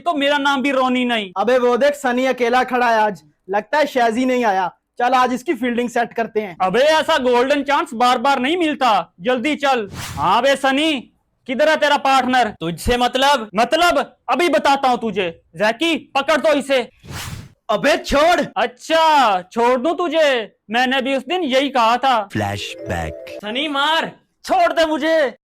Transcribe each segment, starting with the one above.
तो मेरा नाम भी रोनी नहीं। अबे वो देख, सनी अकेला खड़ा है आज, लगता है शैजी नहीं आया। चल आज इसकी फील्डिंग सेट करते हैं। अबे ऐसा गोल्डन चांस बार बार नहीं मिलता, जल्दी चल। हाँ बे सनी, किधर है तेरा पार्टनर? तुझसे मतलब अभी बताता हूँ तुझे। जैकी पकड़ तो इसे। अबे छोड़। अच्छा छोड़ दूं तुझे? मैंने भी उस दिन यही कहा था। फ्लैशबैक। सनी मार। छोड़ दे मुझे।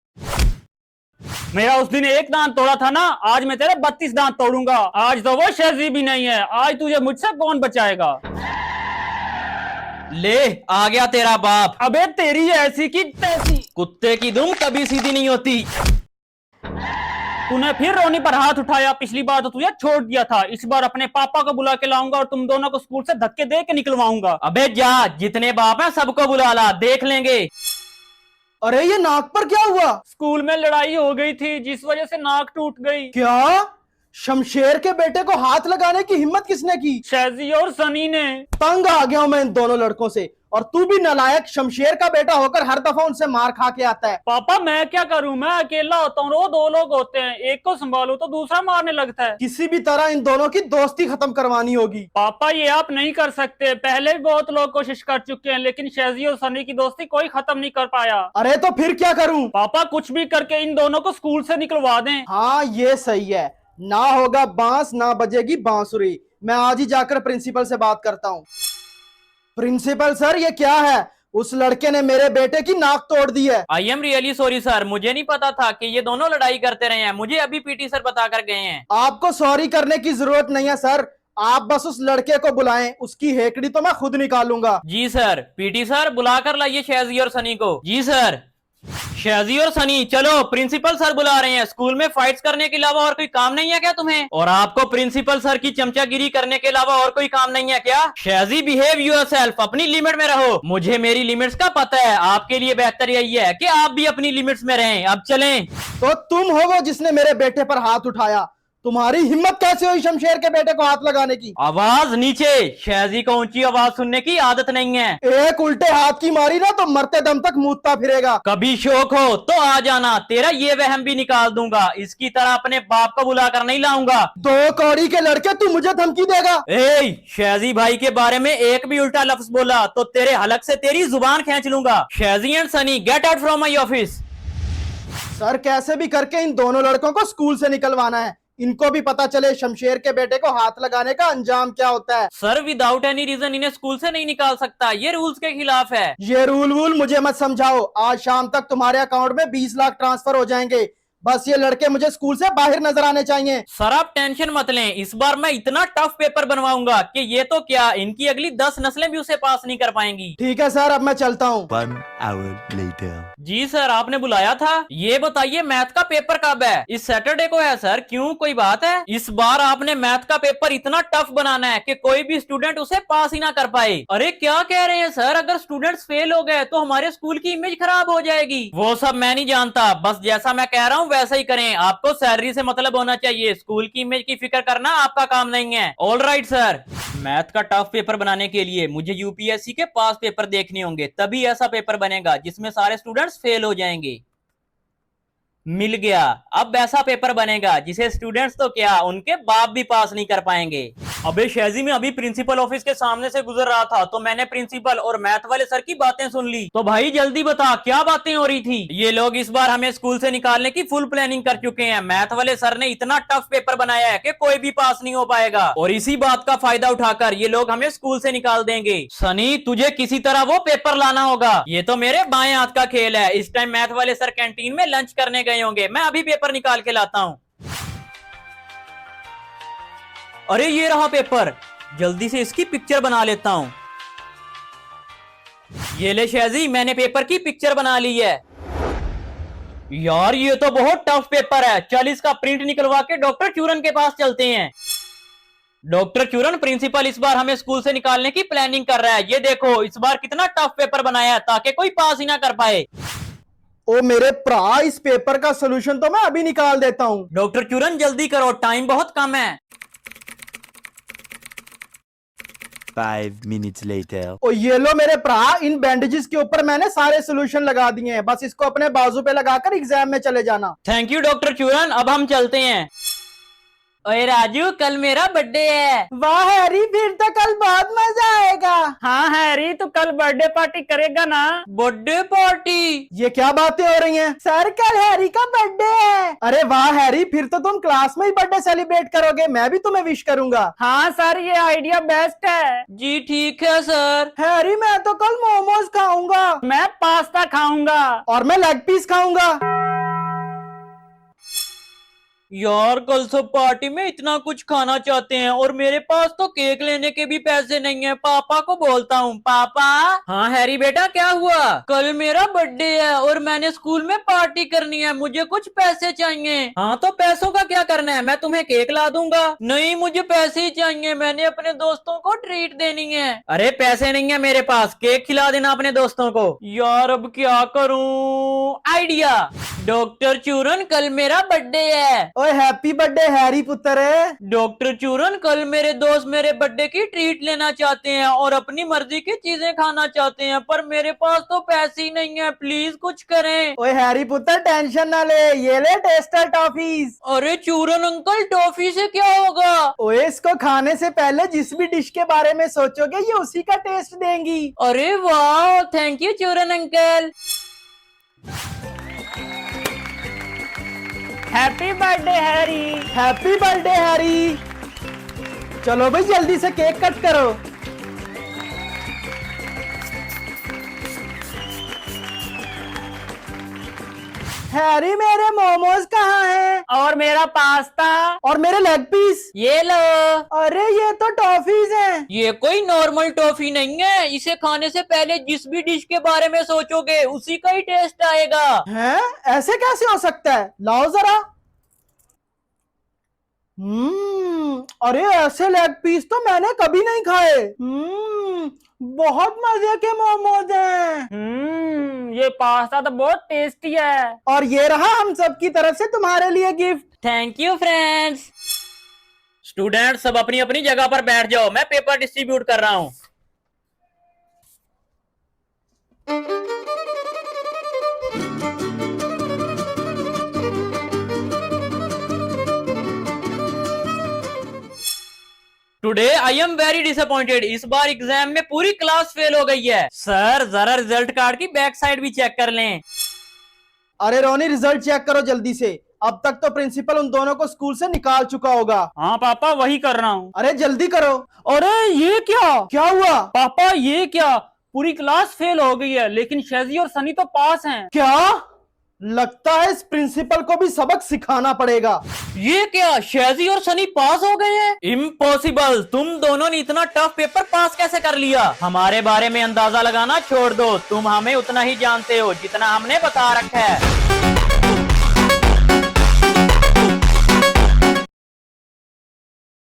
मेरा उस दिन एक दांत तोड़ा था ना, आज मैं तेरे 32 दांत तोड़ूंगा। आज तो वो शैजी भी नहीं है, आज तुझे मुझसे कौन बचाएगा? ले आ गया तेरा बाप। अबे तेरी ऐसी की तैसी। कुत्ते की दुम कभी सीधी नहीं होती। तूने फिर रोनी पर हाथ उठाया, पिछली बार तो तुझे छोड़ दिया था। इस बार अपने पापा को बुला के लाऊंगा और तुम दोनों को स्कूल से धक्के दे के निकलवाऊंगा। अबे जा, जितने बाप हैं सबको बुला ला, देख लेंगे। अरे ये नाक पर क्या हुआ? स्कूल में लड़ाई हो गई थी जिस वजह से नाक टूट गई। क्या? शमशेर के बेटे को हाथ लगाने की हिम्मत किसने की? शैजी और सनी ने। तंग आ गया हूं मैं इन दोनों लड़कों से। और तू भी नालायक, शमशेर का बेटा होकर हर दफा उनसे मार खा के आता है। पापा मैं क्या करूं, मैं अकेला होता हूँ, वो दो लोग होते हैं, एक को संभालू तो दूसरा मारने लगता है। किसी भी तरह इन दोनों की दोस्ती खत्म करवानी होगी। पापा ये आप नहीं कर सकते, पहले भी बहुत लोग कोशिश कर चुके हैं, लेकिन शैजी और सनी की दोस्ती कोई खत्म नहीं कर पाया। अरे तो फिर क्या करूं? पापा कुछ भी करके इन दोनों को स्कूल से निकलवा दें। हाँ ये सही है। ना होगा बांस ना बजेगी बांसुरी। मैं आज ही जाकर प्रिंसिपल से बात करता हूँ। प्रिंसिपल सर, ये क्या है? उस लड़के ने मेरे बेटे की नाक तोड़ दी है। I am really sorry sir, मुझे नहीं पता था कि ये दोनों लड़ाई करते रहे हैं। मुझे अभी पीटी सर बता कर गए हैं। आपको सॉरी करने की जरूरत नहीं है सर, आप बस उस लड़के को बुलाएं, उसकी हेकड़ी तो मैं खुद निकालूंगा। जी सर। पीटी सर बुला कर लाइए शैजी और सनी को। जी सर। शैजी और सनी चलो, प्रिंसिपल सर बुला रहे हैं। स्कूल में फाइट्स करने के अलावा और कोई काम नहीं है क्या तुम्हें? और आपको प्रिंसिपल सर की चमचागिरी करने के अलावा और कोई काम नहीं है क्या? शैजी बिहेव योरसेल्फ, अपनी लिमिट में रहो। मुझे मेरी लिमिट्स का पता है, आपके लिए बेहतर यही है कि आप भी अपनी लिमिट्स में रहें। अब चलें। तो तुम हो वो जिसने मेरे बेटे पर हाथ उठाया? तुम्हारी हिम्मत कैसे हुई शमशेर के बेटे को हाथ लगाने की? आवाज नीचे। शैजी को ऊंची आवाज सुनने की आदत नहीं है। एक उल्टे हाथ की मारी ना तो मरते दम तक मूतता फिरेगा। कभी शौक हो तो आ जाना, तेरा ये वहम भी निकाल दूंगा। इसकी तरह अपने बाप को बुलाकर नहीं लाऊंगा। दो कौड़ी के लड़के, तू मुझे धमकी देगा? ए, शैजी भाई के बारे में एक भी उल्टा लफ्ज बोला तो तेरे हलक से तेरी जुबान खींच लूंगा। Shaiji and Sunny get out from my office. Sir कैसे भी करके इन दोनों लड़कों को स्कूल से निकलवाना है। इनको भी पता चले शमशेर के बेटे को हाथ लगाने का अंजाम क्या होता है। सर विदाउट एनी रीजन इन्हें स्कूल से नहीं निकाल सकता, ये रूल्स के खिलाफ है। ये रूल वूल मुझे मत समझाओ। आज शाम तक तुम्हारे अकाउंट में 20 लाख ट्रांसफर हो जाएंगे। बस ये लड़के मुझे स्कूल से बाहर नजर आने चाहिए। सर आप टेंशन मत लें, इस बार मैं इतना टफ पेपर बनवाऊंगा कि ये तो क्या, इनकी अगली 10 नस्लें भी उसे पास नहीं कर पाएंगी। ठीक है सर, अब मैं चलता हूँ। 1 hour later. जी सर, आपने बुलाया था। ये बताइए मैथ का पेपर कब है? इस सैटरडे को है सर। क्यों, कोई बात है? इस बार आपने मैथ का पेपर इतना टफ बनाना है कि कोई भी स्टूडेंट उसे पास ही ना कर पाए। अरे क्या कह रहे हैं सर, अगर स्टूडेंट्स फेल हो गए तो हमारे स्कूल की इमेज खराब हो जाएगी। वो सब मैं नहीं जानता, बस जैसा मैं कह रहा हूँ वैसा ही करें। आपको सैलरी से मतलब होना चाहिए, स्कूल की इमेज की फिक्र करना आपका काम नहीं है। All right sir. मैथ का टफ पेपर बनाने के लिए मुझे यूपीएससी के पास पेपर देखने होंगे, तभी ऐसा पेपर बनेगा जिसमें सारे स्टूडेंट्स फेल हो जाएंगे। मिल गया, अब ऐसा पेपर बनेगा जिसे स्टूडेंट्स तो क्या, उनके बाप भी पास नहीं कर पाएंगे। अबे शैजी, मैं अभी प्रिंसिपल ऑफिस के सामने से गुजर रहा था तो मैंने प्रिंसिपल और मैथ वाले सर की बातें सुन ली। तो भाई जल्दी बता क्या बातें हो रही थी? ये लोग इस बार हमें स्कूल से निकालने की फुल प्लानिंग कर चुके हैं। मैथ वाले सर ने इतना टफ पेपर बनाया है कि कोई भी पास नहीं हो पाएगा, और इसी बात का फायदा उठाकर ये लोग हमें स्कूल से निकाल देंगे। सनी तुझे किसी तरह वो पेपर लाना होगा, ये तो मेरे बाएं हाथ का खेल है। इस टाइम मैथ वाले सर कैंटीन में लंच करने गए होंगे, मैं अभी पेपर निकाल के लाता हूँ। अरे ये रहा पेपर, जल्दी से इसकी पिक्चर बना लेता हूं। ये ले शैजी, मैंने पेपर की पिक्चर बना ली है। यार ये तो बहुत टफ पेपर है, चल इसका प्रिंट निकलवा के डॉक्टर चूरन के पास चलते हैं। डॉक्टर चूरन, प्रिंसिपल इस बार हमें स्कूल से निकालने की प्लानिंग कर रहा है। ये देखो इस बार कितना टफ पेपर बनाया है ताकि कोई पास ही ना कर पाए। ओ मेरे प्रा, इस पेपर का सोल्यूशन तो मैं अभी निकाल देता हूँ। डॉक्टर चूरन जल्दी करो, टाइम बहुत कम है। 5 minutes later. ओ ये लो मेरे प्रा, इन बैंडेजेस के ऊपर मैंने सारे सोल्यूशन लगा दिए हैं, बस इसको अपने बाजू पे लगाकर एग्जाम में चले जाना। थैंक यू डॉक्टर चूरन, अब हम चलते हैं। ओए राजू, कल मेरा बर्थडे है। वाह हैरी, फिर तो कल बहुत मजा आएगा। हाँ हैरी, तू कल बर्थडे पार्टी करेगा ना? Birthday party? ये क्या बातें हो रही हैं? सर कल हैरी का बर्थडे है। अरे वाह हैरी, फिर तो तुम क्लास में ही बर्थडे सेलिब्रेट करोगे। मैं भी तुम्हें विश करूंगा। हाँ सर, ये आइडिया बेस्ट है। जी ठीक है सर। हैरी, मैं तो कल मोमोज खाऊंगा। मैं पास्ता खाऊंगा। और मैं लेग पीस खाऊंगा। यार, कल सब पार्टी में इतना कुछ खाना चाहते हैं और मेरे पास तो केक लेने के भी पैसे नहीं है। पापा को बोलता हूँ। पापा। हाँ हैरी बेटा, क्या हुआ? कल मेरा बर्थडे है और मैंने स्कूल में पार्टी करनी है, मुझे कुछ पैसे चाहिए। हाँ तो पैसों का क्या करना है, मैं तुम्हें केक ला दूंगा। नहीं, मुझे पैसे ही चाहिए, मैंने अपने दोस्तों को ट्रीट देनी है। अरे पैसे नहीं है मेरे पास, केक खिला देना अपने दोस्तों को। यार अब क्या करूँ? आइडिया। डॉक्टर चूरन, कल मेरा बर्थडे है। ओए हैप्पी बर्थडे हैरी पुत्र। डॉक्टर चूरन, कल मेरे दोस्त मेरे बर्थडे की ट्रीट लेना चाहते हैं और अपनी मर्जी की चीजें खाना चाहते हैं, पर मेरे पास तो पैसे ही नहीं है, प्लीज कुछ करें। ओए हैरी पुत्र, टेंशन ना ले, ये ले टेस्टर टॉफीज। अरे चूरन अंकल, टॉफी से क्या होगा? ओए, इसको खाने से पहले जिस भी डिश के बारे में सोचोगे ये उसी का टेस्ट देंगी। अरे वाह, थैंक यू चूरन uncle. Happy birthday Harry. Happy birthday Harry. चलो भाई, जल्दी से केक कट करो। हैरी, मेरे मोमोज कहाँ हैं? और मेरा पास्ता। और मेरे लेग पीस? ये लो। अरे ये तो टॉफीज हैं। ये कोई नॉर्मल टॉफी नहीं है, इसे खाने से पहले जिस भी डिश के बारे में सोचोगे उसी का ही टेस्ट आएगा। हैं? ऐसे कैसे हो सकता है? लाओ जरा। अरे ऐसे लेग पीस तो मैंने कभी नहीं खाए। बहुत मजे के मोमोज हैं। ये पास्ता तो बहुत टेस्टी है। और ये रहा हम सब की तरफ से तुम्हारे लिए gift. Thank you friends. Student सब अपनी अपनी जगह पर बैठ जाओ, मैं पेपर डिस्ट्रीब्यूट कर रहा हूँ। Today I am very disappointed. इस बार एग्जाम में पूरी क्लास फेल हो गई है। सर जरा रिजल्ट कार्ड की बैक साइड भी चेक कर लें। अरे रोनी, रिजल्ट चेक करो जल्दी से। अब तक तो प्रिंसिपल उन दोनों को स्कूल से निकाल चुका होगा। हाँ पापा, वही कर रहा हूँ। अरे जल्दी करो। अरे ये क्या हुआ? पापा, ये क्या? पूरी क्लास फेल हो गई है, लेकिन शेजी और सनी तो पास हैं। क्या? लगता है इस प्रिंसिपल को भी सबक सिखाना पड़ेगा। ये क्या, शेजी और सनी पास हो गए हैं? इम्पॉसिबल, तुम दोनों ने इतना टफ पेपर पास कैसे कर लिया? हमारे बारे में अंदाजा लगाना छोड़ दो, तुम हमें उतना ही जानते हो जितना हमने बता रखा है।